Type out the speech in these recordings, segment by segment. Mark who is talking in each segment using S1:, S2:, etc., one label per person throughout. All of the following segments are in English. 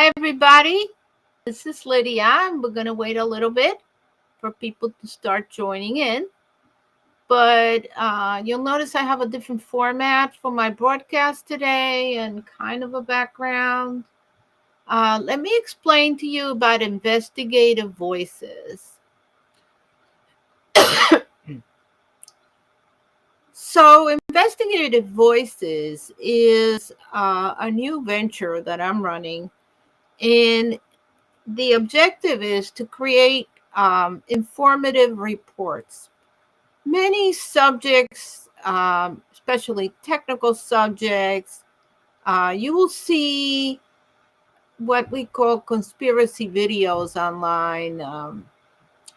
S1: Hi, everybody. This is Lydia, and we're going to wait a little bit for people to start joining in. But you'll notice I have a different format for my broadcast today and kind of a background. Let me explain to you about investigative voices. So, investigative voices is a new venture that I'm running, and the objective is to create informative reports. Many subjects, especially technical subjects, you will see what we call conspiracy videos online,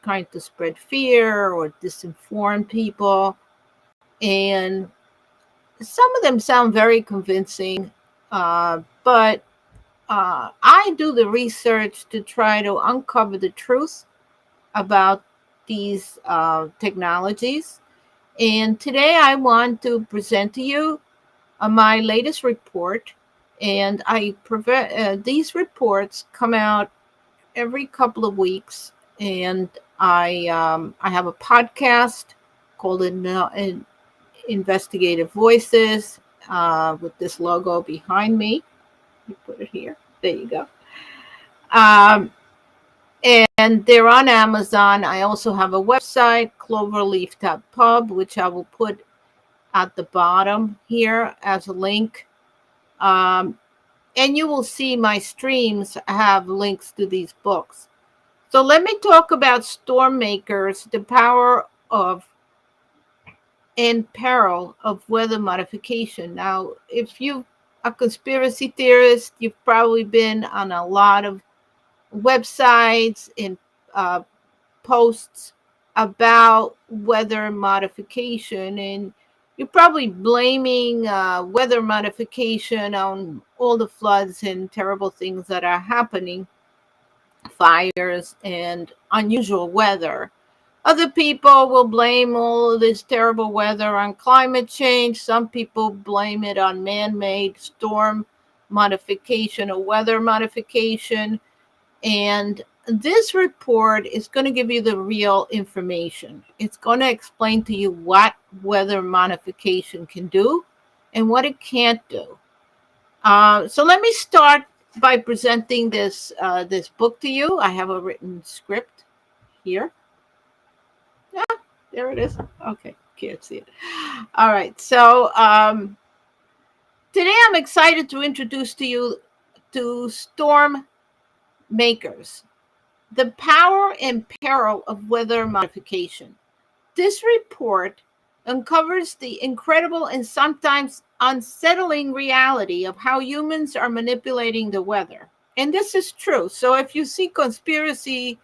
S1: trying to spread fear or disinform people. And some of them sound very convincing, but I do the research to try to uncover the truth about these technologies. And today I want to present to you my latest report. And these reports come out every couple of weeks. And I have a podcast called Investigative Voices with this logo behind me. You put it here. There you go. Um, and they're on Amazon. I also have a website, cloverleaf.pub, which I will put at the bottom here as a link. And you will see my streams have links to these books. So let me talk about Storm Makers, the power of and peril of weather modification. Now, if you're a conspiracy theorist, you've probably been on a lot of websites and uh, posts about weather modification, and you're probably blaming weather modification on all the floods and terrible things that are happening, fires and unusual weather. Other people will blame all of this terrible weather on climate change. Some people blame it on man-made storm modification or weather modification. And this report is going to give you the real information. It's going to explain to you what weather modification can do and what it can't do. So let me start by presenting this book to you. I have a written script here. Yeah, there it is. Okay, can't see it. All right. So today I'm excited to introduce to you to Storm Makers, the power and peril of weather modification. This report uncovers the incredible and sometimes unsettling reality of how humans are manipulating the weather. And this is true. So if you see conspiracy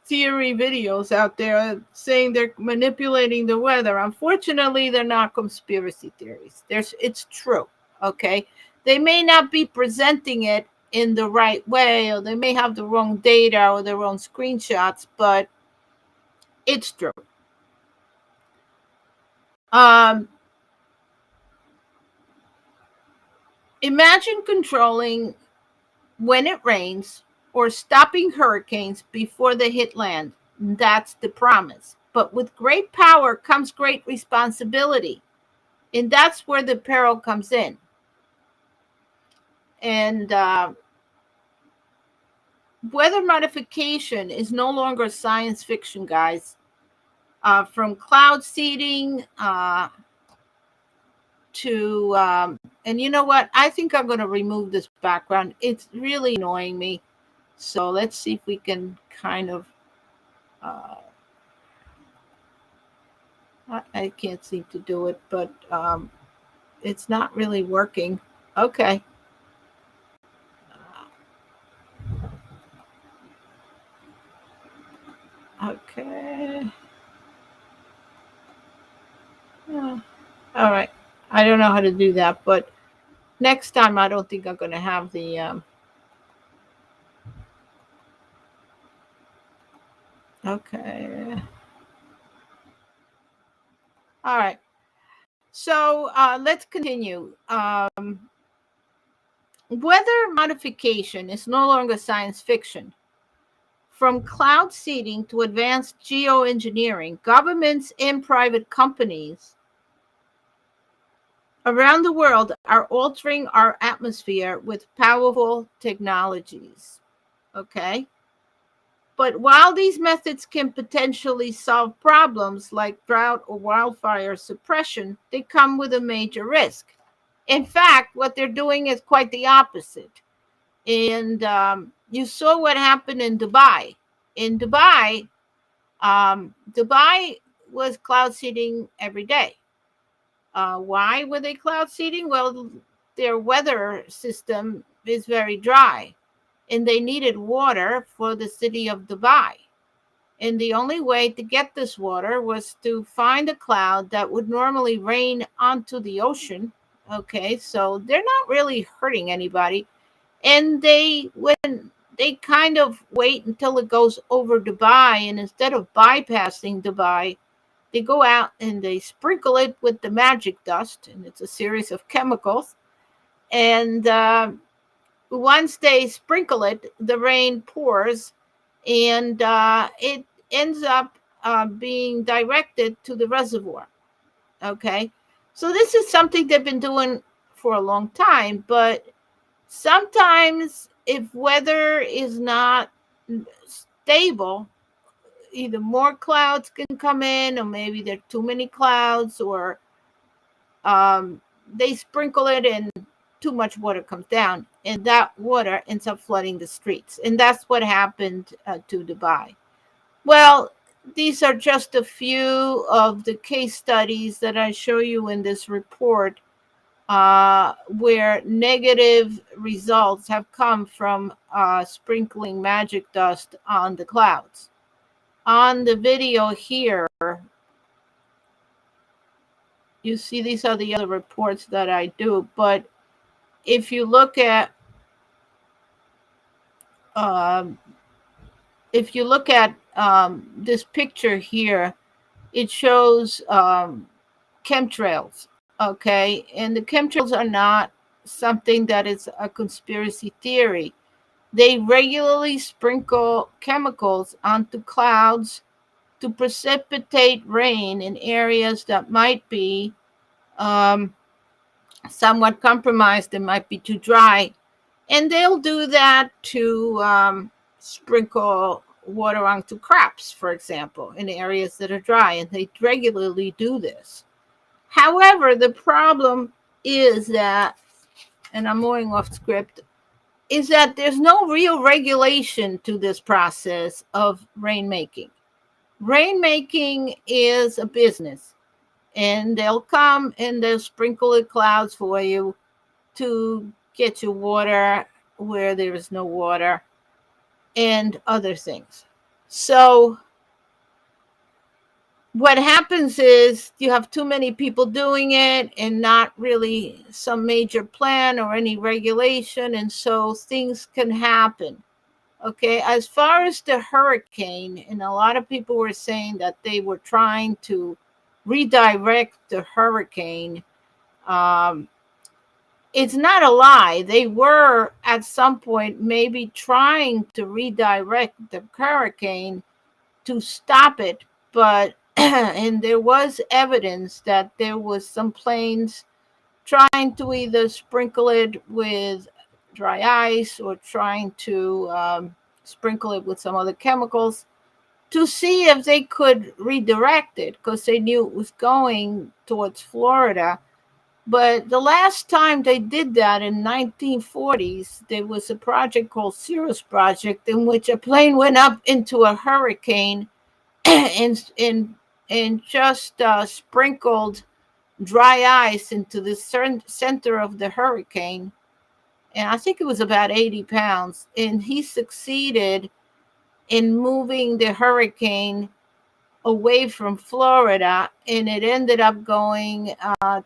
S1: theory videos out there saying they're manipulating the weather, unfortunately, they're not conspiracy theories. It's true. Okay. They may not be presenting it in the right way, or they may have the wrong data or the wrong screenshots, but it's true. Um, Imagine controlling when it rains or stopping hurricanes before they hit land. That's the promise. But with great power comes great responsibility. And that's where the peril comes in. And weather modification is no longer science fiction, guys. From cloud seeding to and you know what, I think I'm going to remove this background. It's really annoying me, so let's see if we can kind of uh, I can't seem to do it, but it's not really working. Okay. Okay. Yeah. All right, I don't know how to do that, but next time I don't think I'm going to have the okay. All right. So let's continue. Weather modification is no longer science fiction. From cloud seeding to advanced geoengineering, governments and private companies around the world are altering our atmosphere with powerful technologies. Okay? But while these methods can potentially solve problems like drought or wildfire suppression, they come with a major risk. In fact, what they're doing is quite the opposite. And you saw what happened in Dubai. In Dubai, Dubai was cloud seeding every day. Why were they cloud seeding? Well, their weather system is very dry, and they needed water for the city of Dubai. And the only way to get this water was to find a cloud that would normally rain onto the ocean. Okay, so they're not really hurting anybody. And when they kind of wait until it goes over Dubai, and instead of bypassing Dubai, they go out and they sprinkle it with the magic dust, and it's a series of chemicals. And once they sprinkle it, the rain pours, and it ends up being directed to the reservoir. Okay, so this is something they've been doing for a long time, but sometimes if weather is not stable, either more clouds can come in, or maybe there are too many clouds, or they sprinkle it and too much water comes down, and that water ends up flooding the streets. And that's what happened to Dubai. Well, these are just a few of the case studies that I show you in this report, where negative results have come from sprinkling magic dust on the clouds. On the video here, you see these are the other reports that I do, but if you look at um, this picture here, it shows chemtrails. Okay, and the chemtrails are not something that is a conspiracy theory. They regularly sprinkle chemicals onto clouds to precipitate rain in areas that might be um, somewhat compromised and might be too dry. And they'll do that to sprinkle water onto crops, for example, in areas that are dry. And they regularly do this. However, the problem is that, and I'm moving off script, is that there's no real regulation to this process of rainmaking. Rainmaking is a business, and they'll come and they'll sprinkle the clouds for you to get you water where there is no water and other things. So what happens is you have too many people doing it and not really some major plan or any regulation, and so things can happen. Okay, as far as the hurricane, and a lot of people were saying that they were trying to redirect the hurricane. um, it's not a lie. They were at some point maybe trying to redirect the hurricane to stop it, but and there was evidence that there was some planes trying to either sprinkle it with dry ice or trying to sprinkle it with some other chemicals to see if they could redirect it, because they knew it was going towards Florida. But the last time they did that in 1940s, there was a project called Cirrus Project, in which a plane went up into a hurricane and just sprinkled dry ice into the center of the hurricane. And I think it was about 80 pounds. And he succeeded in moving the hurricane away from Florida, and it ended up going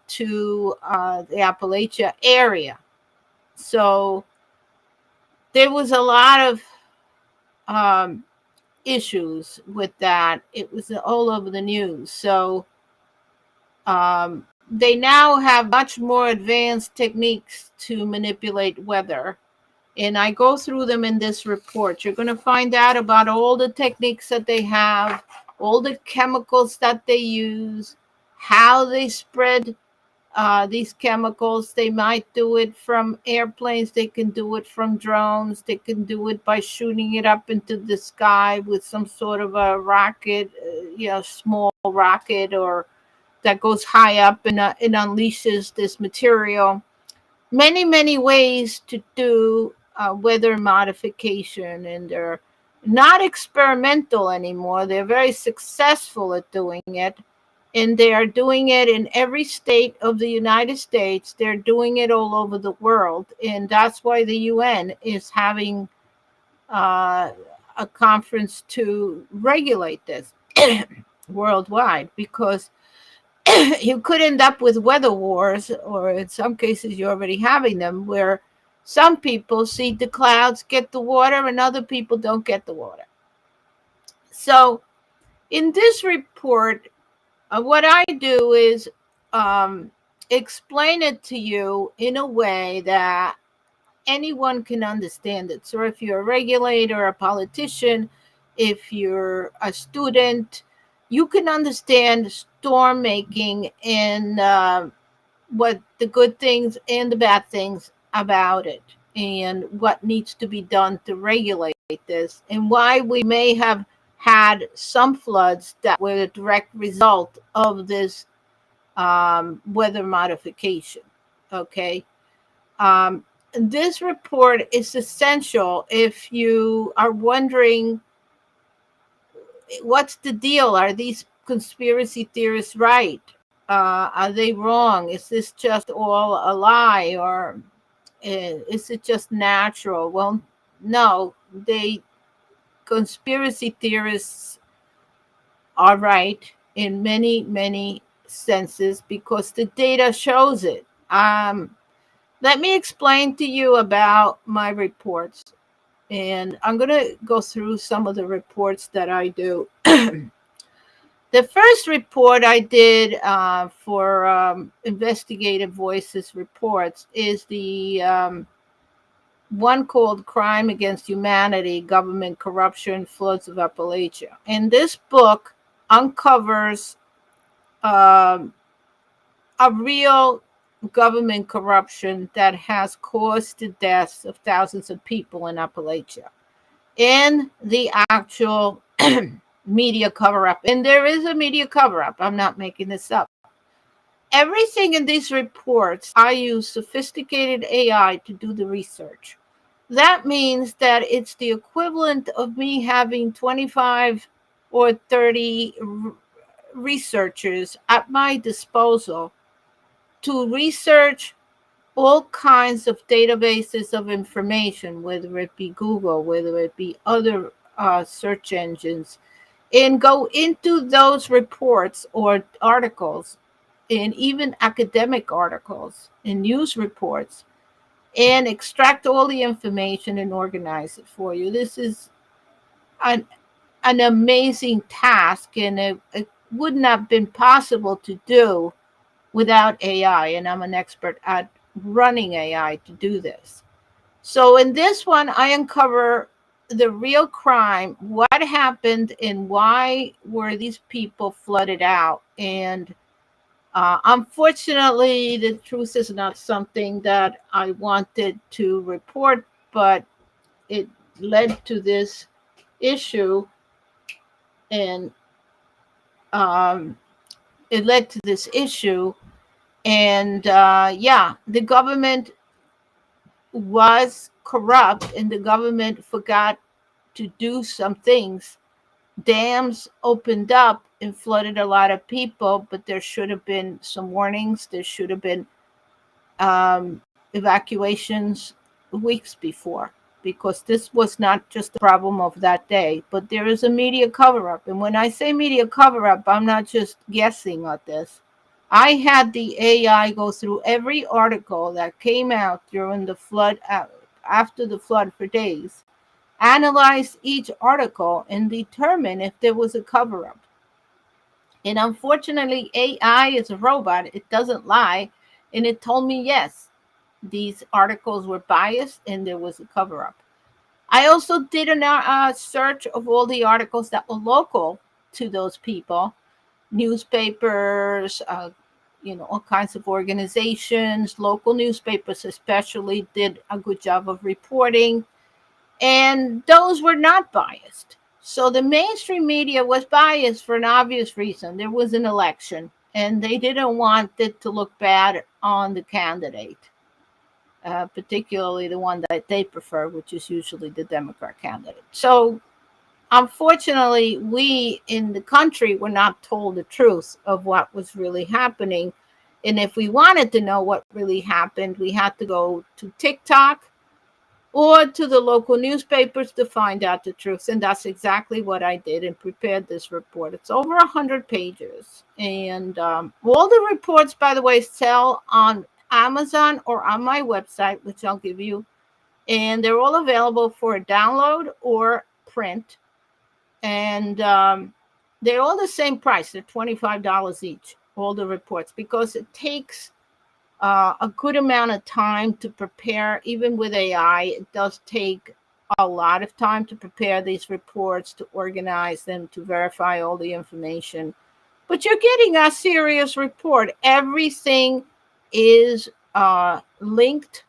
S1: to the Appalachia area. So there was a lot of um, issues with that. It was all over the news. So they now have much more advanced techniques to manipulate weather. And I go through them in this report. You're going to find out about all the techniques that they have, all the chemicals that they use, how they spread these chemicals. They might do it from airplanes, they can do it from drones, they can do it by shooting it up into the sky with some sort of a rocket, small rocket, or that goes high up and unleashes this material. Many ways to do weather modification, and they're not experimental anymore. They're very successful at doing it, and they are doing it in every state of the United States. They're doing it all over the world, and that's why the UN is having uh, a conference to regulate this worldwide, because you could end up with weather wars, or in some cases, you're already having them, where some people see the clouds get the water and other people don't get the water. So, in this report, what I do is explain it to you in a way that anyone can understand it. So, if you're a regulator, a politician, if you're a student, you can understand storm making and what the good things and the bad things about it, and what needs to be done to regulate this, and why we may have had some floods that were a direct result of this weather modification. Okay. Um, this report is essential if you are wondering what's the deal. Are these conspiracy theorists right? Are they wrong? Is this just all a lie, or is it just natural? Well, no, they conspiracy theorists are right in many senses because the data shows it. Let me explain to you about my reports, and I'm going to go through some of the reports that I do. The first report I did for Investigative Voices reports is the one called Crime Against Humanity, Government Corruption, Floods of Appalachia. And this book uncovers um, a real government corruption that has caused the deaths of thousands of people in Appalachia, in the actual media cover up. And there is a media cover up. I'm not making this up. Everything in these reports, I use sophisticated AI to do the research. That means that it's the equivalent of me having 25 or 30 researchers at my disposal to research all kinds of databases of information, whether it be Google, whether it be other search engines, and go into those reports or articles, and even academic articles and news reports, and extract all the information and organize it for you. This is an, an amazing task, and it wouldn't have been possible to do without AI. And I'm an expert at running AI to do this. So in this one, I uncover the real crime, what happened, and why were these people flooded out. And unfortunately, the truth is not something that I wanted to report, but it led to this issue, and um, it led to this issue. And yeah, the government was corrupt, and the government forgot to do some things. Dams opened up and flooded a lot of people, but there should have been some warnings. There should have been um, evacuations weeks before, because this was not just a problem of that day, but there is a media cover up. And when I say media cover up, I'm not just guessing at this. I had the AI go through every article that came out during the flood, after the flood for days, analyze each article, and determine if there was a cover up. And unfortunately, AI is a robot. It doesn't lie. And it told me, yes, these articles were biased and there was a cover up. I also did a search of all the articles that were local to those people, newspapers, all kinds of organizations, local newspapers especially did a good job of reporting, and those were not biased. So the mainstream media was biased for an obvious reason. There was an election, and they didn't want it to look bad on the candidate, particularly the one that they prefer, which is usually the Democrat candidate. So unfortunately, we in the country were not told the truth of what was really happening. And if we wanted to know what really happened, we had to go to TikTok or to the local newspapers to find out the truth. And that's exactly what I did and prepared this report. It's over 100 pages. And all the reports, by the way, sell on Amazon or on my website, which I'll give you. And they're all available for a download or print. And they're all the same price. They're $25 each, all the reports, because it takes a good amount of time to prepare. Even with AI, it does take a lot of time to prepare these reports, to organize them, to verify all the information. But you're getting a serious report. Everything is linked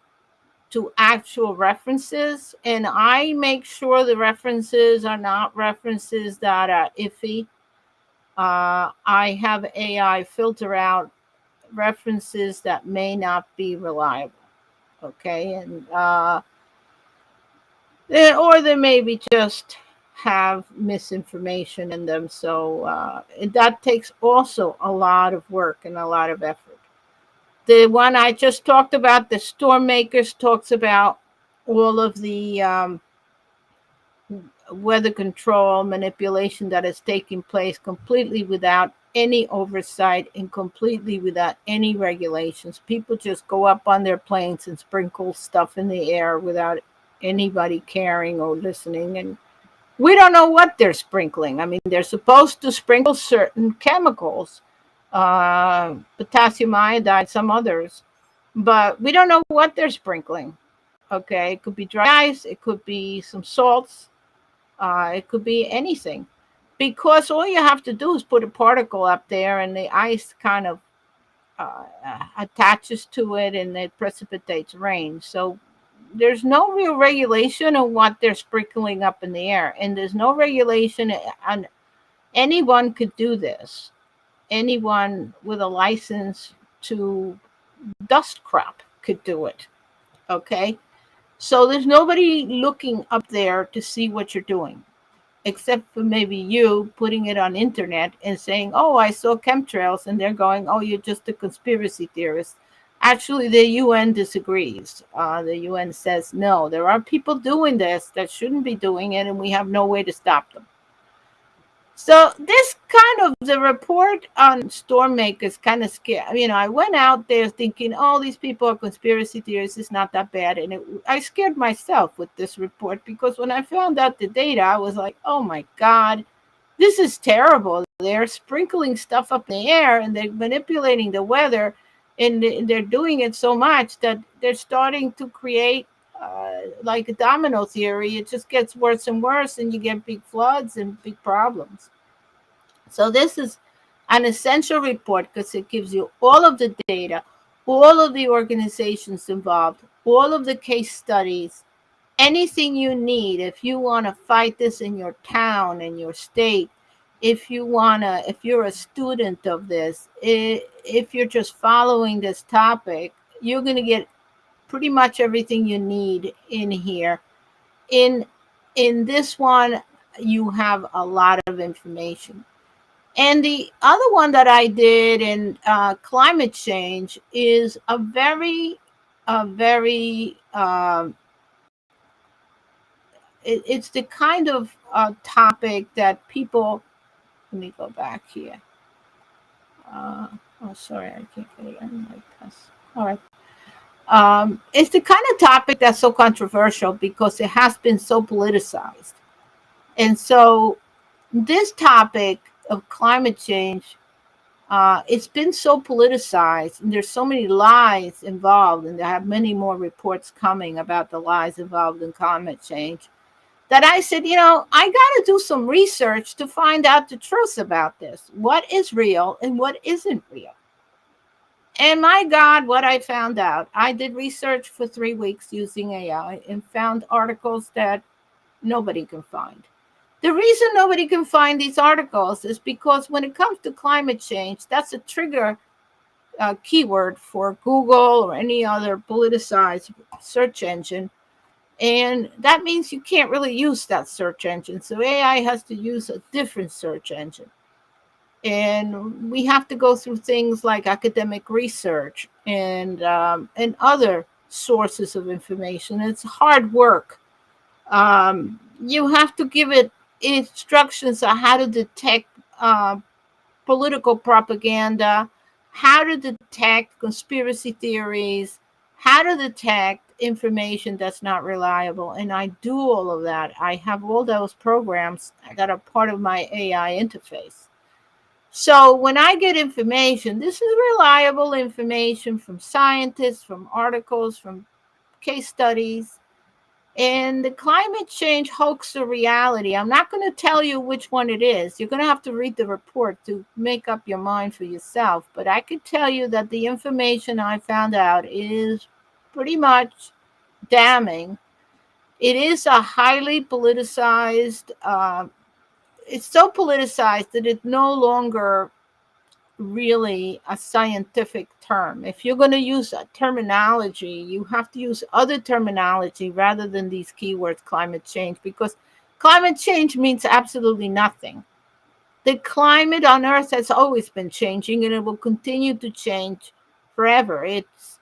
S1: to actual references, and I make sure the references are not references that are iffy. I have AI filter out references that may not be reliable. Okay, and or they maybe just have misinformation in them. So that takes also a lot of work and a lot of effort. The one I just talked about, the storm makers, talks about all of the weather control manipulation that is taking place completely without any oversight and completely without any regulations. People just go up on their planes and sprinkle stuff in the air without anybody caring or listening. And we don't know what they're sprinkling. I mean, they're supposed to sprinkle certain chemicals, potassium iodide, some others, but we don't know what they're sprinkling. Okay, it could be dry ice, it could be some salts, it could be anything. Because all you have to do is put a particle up there and the ice kind of attaches to it and it precipitates rain. So there's no real regulation on what they're sprinkling up in the air. And there's no regulation on anyone could do this. Anyone with a license to dust crop could do it. Okay. So there's nobody looking up there to see what you're doing, except for maybe you putting it on internet and saying, "Oh, I saw chemtrails," and they're going, "Oh, you're just a conspiracy theorist." Actually, the UN disagrees. The UN says no, there are people doing this that shouldn't be doing it, and we have no way to stop them. So this kind of the report on storm makers kind of scared. I went out there thinking, "Oh, these people are conspiracy theorists. It's not that bad," and I scared myself with this report because when I found out the data, I was like, "Oh my God, this is terrible. They're sprinkling stuff up in the air and they're manipulating the weather, and they're doing it so much that they're starting to create." Like a domino theory, it just gets worse and worse, and you get big floods and big problems. So this is an essential report because it gives you all of the data, all of the organizations involved, all of the case studies, anything you need if you want to fight this in your town, in your state, if you're a student of this, if you're just following this topic, you're going to get pretty much everything you need in here. In this one, you have a lot of information. And the other one that I did in climate change is a very it's the kind of topic that people. Let me go back here. Oh, sorry, I can't get it on my pass. All right. It's the kind of topic that's so controversial because it has been so politicized. And so this topic of climate change It's been so politicized, and there's so many lies involved, and there have many more reports coming about the lies involved in climate change, that I said, I got to do some research to find out the truth about this. What is real and what isn't real? And my God, what I found out, I did research for 3 weeks using AI and found articles that nobody can find. The reason nobody can find these articles is because when it comes to climate change, that's a trigger keyword for Google or any other politicized search engine. And that means you can't really use that search engine. So AI has to use a different search engine. And we have to go through things like academic research and other sources of information. It's hard work. You have to give it instructions on how to detect political propaganda, how to detect conspiracy theories, how to detect information that's not reliable. And I do all of that. I have all those programs that are part of my AI interface. So when I get information, this is reliable information from scientists, from articles, from case studies. And the climate change hoax or reality, I'm not going to tell you which one it is. You're going to have to read the report to make up your mind for yourself. But I could tell you that the information I found out is pretty much damning. It is a highly politicized, it's so politicized that it no longer really a scientific term. If you're going to use a terminology, you have to use other terminology rather than these keywords, climate change, because climate change means absolutely nothing. The climate on Earth has always been changing and it will continue to change forever. It's,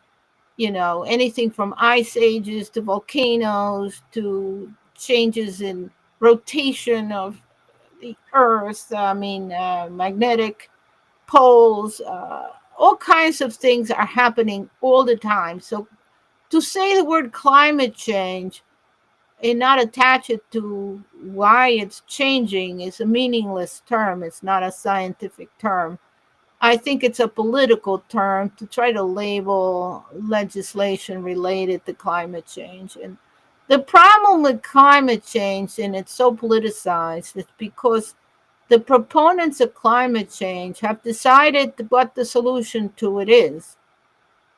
S1: anything from ice ages to volcanoes to changes in rotation of the Earth. I mean, magnetic poles, all kinds of things are happening all the time. So to say the word climate change and not attach it to why it's changing is a meaningless term. It's not a scientific term. I think it's a political term to try to label legislation related to climate change. And the problem with climate change, and it's so politicized, is because the proponents of climate change have decided what the solution to it is.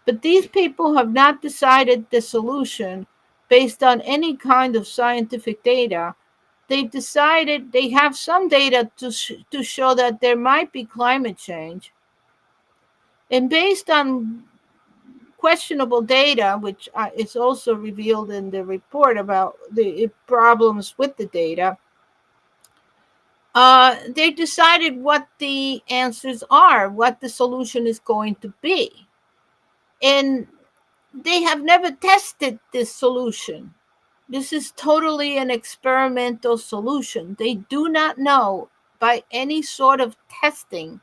S1: But these people have not decided the solution based on any kind of scientific data. They've decided they have some data to show that there might be climate change. And based on questionable data, which is also revealed in the report about the problems with the data, they decided what the answers are, what the solution is going to be. And they have never tested this solution. This is totally an experimental solution. They do not know by any sort of testing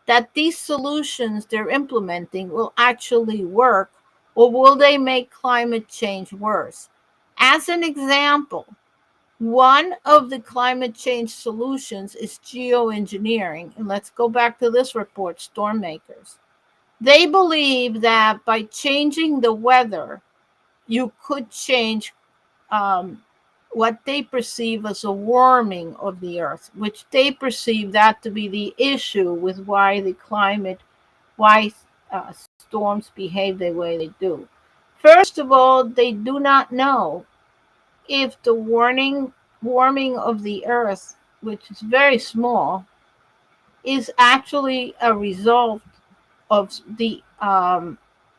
S1: that these solutions they're implementing will actually work, or will they make climate change worse. As an example, one of the climate change solutions is geoengineering. And let's go back to this report, Stormmakers. They believe that by changing the weather, you could change um, what they perceive as a warming of the earth, which they perceive that to be the issue with why storms behave the way they do. First of all, they do not know if the warming of the earth, which is very small, is actually a result of the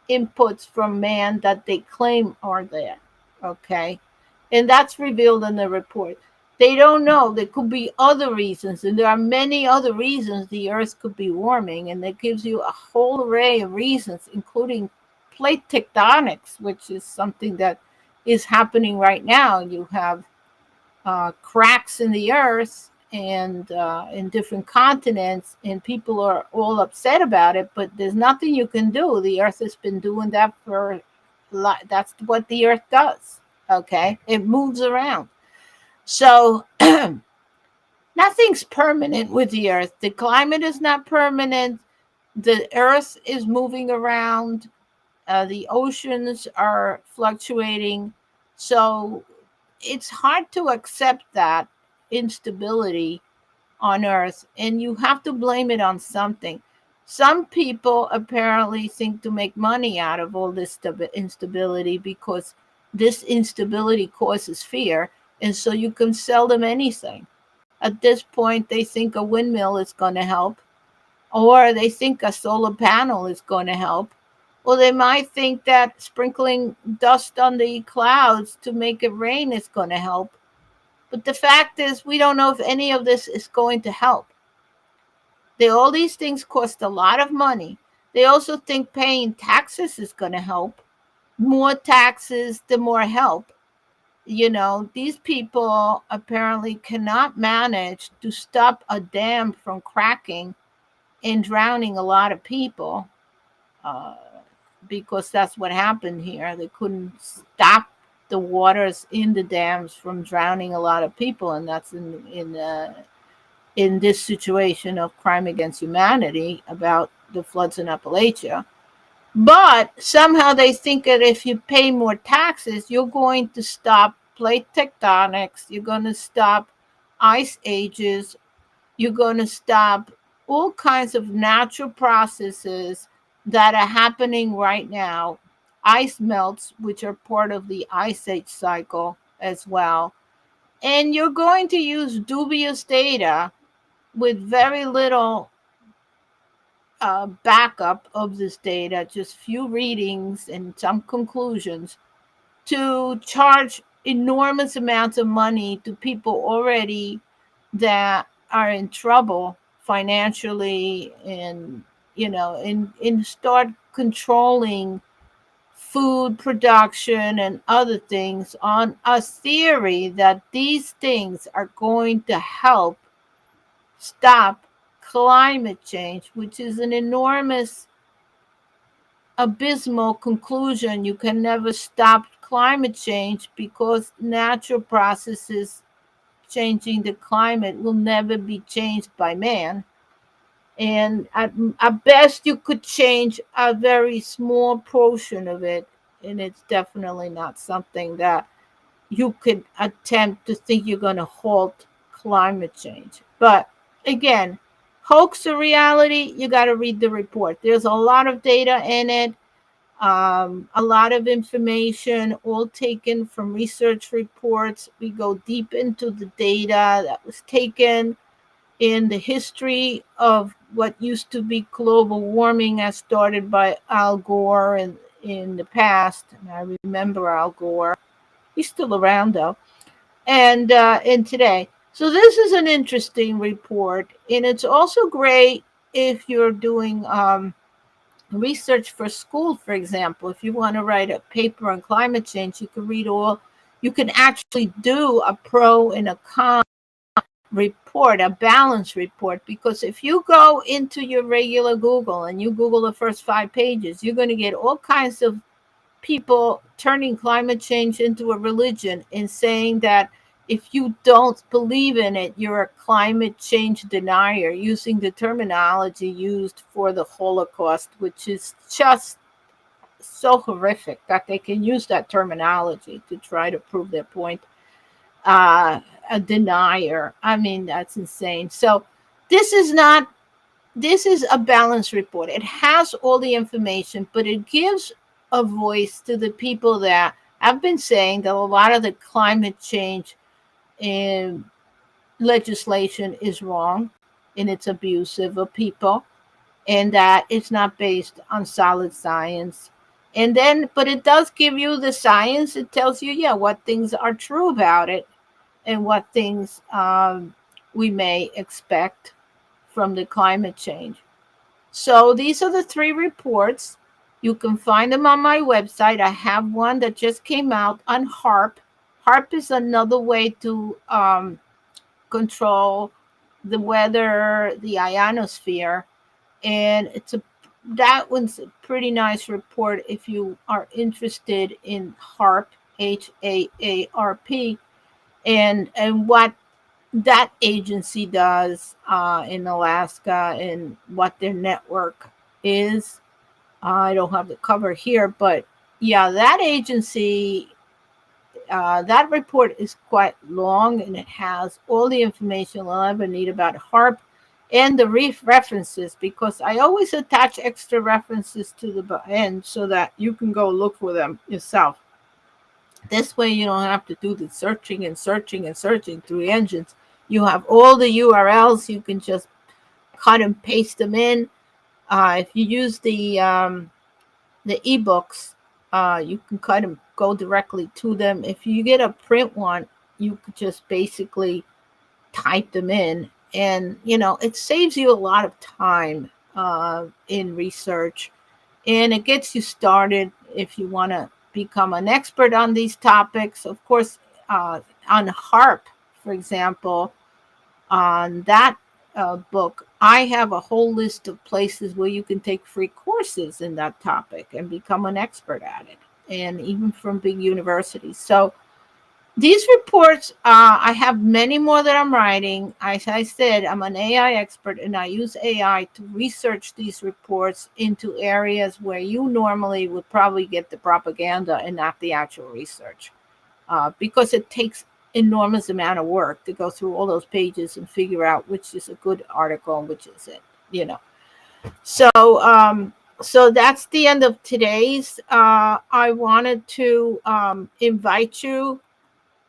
S1: inputs from man that they claim are there. Okay. And that's revealed in the report. They don't know. There could be other reasons, and there are many other reasons the earth could be warming, and that gives you a whole array of reasons, including plate tectonics, which is something that is happening right now. You have cracks in the earth and in different continents, and people are all upset about it, but there's nothing you can do. The earth has been doing that for that's what the earth does. Okay, it moves around. So nothing's permanent with the earth. The climate is not permanent. The earth is moving around, the oceans are fluctuating. So it's hard to accept that instability on earth, and you have to blame it on something. Some people apparently think to make money out of all this instability, because this instability causes fear, and so you can sell them anything. At this point, they think a windmill is going to help, or they think a solar panel is going to help, or they might think that sprinkling dust on the clouds to make it rain is going to help. But the fact is, we don't know if any of this is going to help. All these things cost a lot of money. They also think paying taxes is going to help. More taxes, the more help. These people apparently cannot manage to stop a dam from cracking and drowning a lot of people, uh, because that's what happened here. They couldn't stop the waters in the dams from drowning a lot of people, and that's in this situation of crime against humanity about the floods in Appalachia. But somehow they think that if you pay more taxes, you're going to stop plate tectonics, you're going to stop ice ages, you're going to stop all kinds of natural processes that are happening right now. Ice melts, which are part of the ice age cycle as well. And you're going to use dubious data with very little backup of this data, just few readings and some conclusions, to charge enormous amounts of money to people already that are in trouble financially, and start controlling food production and other things on a theory that these things are going to help stop climate change, which is an enormous, abysmal conclusion. You can never stop climate change, because natural processes changing the climate will never be changed by man. And at best, you could change a very small portion of it. And it's definitely not something that you could attempt to think you're going to halt climate change. But again, hoax or reality, you got to read the report. There's a lot of data in it, a lot of information, all taken from research reports. We go deep into the data that was taken in the history of what used to be global warming, as started by Al Gore in the past. And I remember Al Gore. He's still around though. And today. So this is an interesting report, and it's also great if you're doing research for school, for example. If you want to write a paper on climate change, you can read all. You can actually do a pro and a con report, a balance report, because if you go into your regular Google and you Google the first 5 pages, you're going to get all kinds of people turning climate change into a religion and saying that if you don't believe in it, you're a climate change denier, using the terminology used for the Holocaust, which is just so horrific that they can use that terminology to try to prove their point. A denier. I mean, that's insane. So this is not, this is a balanced report. It has all the information, but it gives a voice to the people that have been saying that a lot of the climate change legislation is wrong, and it's abusive of people, and that it's not based on solid science. And then, but it does give you the science. It tells you, yeah, what things are true about it, and what things we may expect from the climate change. So these are the 3 reports. You can find them on my website. I have one that just came out on HARP. HARP is another way to control the weather, the ionosphere, and that one's a pretty nice report if you are interested in HARP, HAARP, and what that agency does in Alaska, and what their network is. I don't have the cover here, but yeah, that agency, that report is quite long, and it has all the information you'll ever need about HARP and the references, because I always attach extra references to the end so that you can go look for them yourself. This way, you don't have to do the searching and searching and searching through engines. You have all the URLs, you can just cut and paste them in. If you use the ebooks, you can cut and go directly to them. If you get a print one, you could just basically type them in, and it saves you a lot of time in research, and it gets you started if you want to become an expert on these topics. Of course, on HARP, for example, on that book, I have a whole list of places where you can take free courses in that topic and become an expert at it, and even from big universities. So these reports, I have many more that I'm writing. As I said, I'm an AI expert, and I use AI to research these reports into areas where you normally would probably get the propaganda and not the actual research, because it takes enormous amount of work to go through all those pages and figure out which is a good article and which isn't. You know, so so that's the end of today's. I wanted to invite you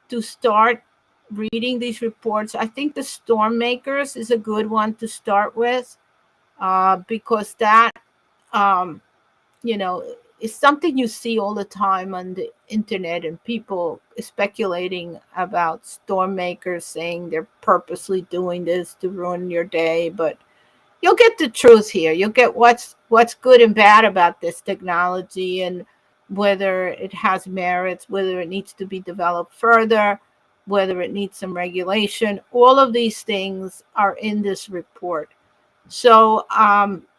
S1: to start reading these reports. I think the Storm Makers is a good one to start with, because that, um, you know, is something you see all the time on the internet, and people speculating about storm makers, saying they're purposely doing this to ruin your day. But you'll get the truth here. You'll get what's good and bad about this technology, and whether it has merits, whether it needs to be developed further, whether it needs some regulation. All of these things are in this report. So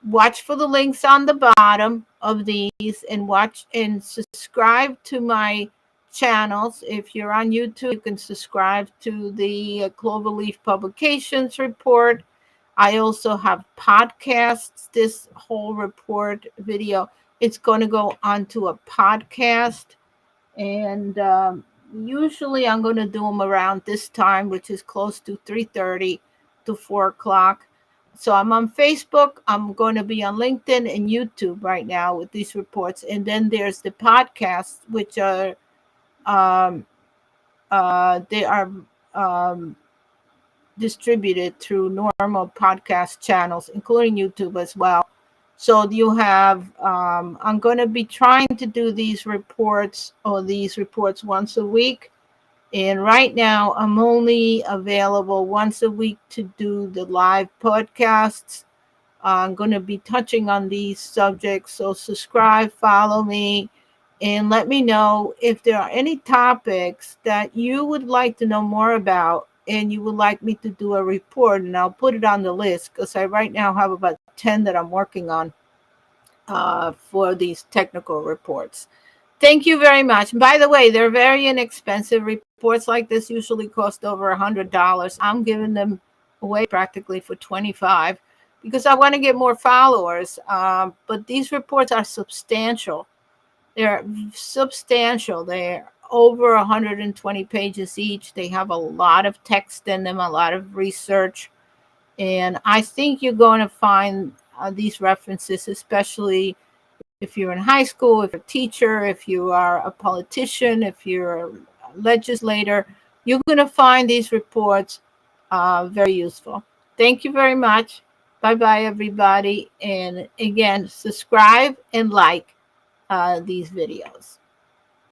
S1: watch for the links on the bottom of these, and watch and subscribe to my channels. If you're on YouTube, you can subscribe to the Cloverleaf Publications report. I also have podcasts. This whole report video, it's going to go onto a podcast, and usually I'm going to do them around this time, which is close to 3:30 to 4 o'clock. So I'm on Facebook. I'm going to be on LinkedIn and YouTube right now with these reports, and then there's the podcasts, which are um, they are um, distributed through normal podcast channels, including YouTube as well. So you have, I'm going to be trying to do these reports once a week. And right now, I'm only available once a week to do the live podcasts. I'm going to be touching on these subjects. So subscribe, follow me, and let me know if there are any topics that you would like to know more about and you would like me to do a report, and I'll put it on the list, because I right now have about 10 that I'm working on for these technical reports. Thank you very much. By the way, they're very inexpensive. Reports like this usually cost over $100. I'm giving them away practically for 25 because I want to get more followers. But these reports are substantial. They're substantial. They're over 120 pages each. They have a lot of text in them, a lot of research. And I think you're going to find these references, especially if you're in high school, if you're a teacher, if you are a politician, if you're a legislator, you're going to find these reports very useful. Thank you very much. Bye-bye, everybody. And again, subscribe and like these videos.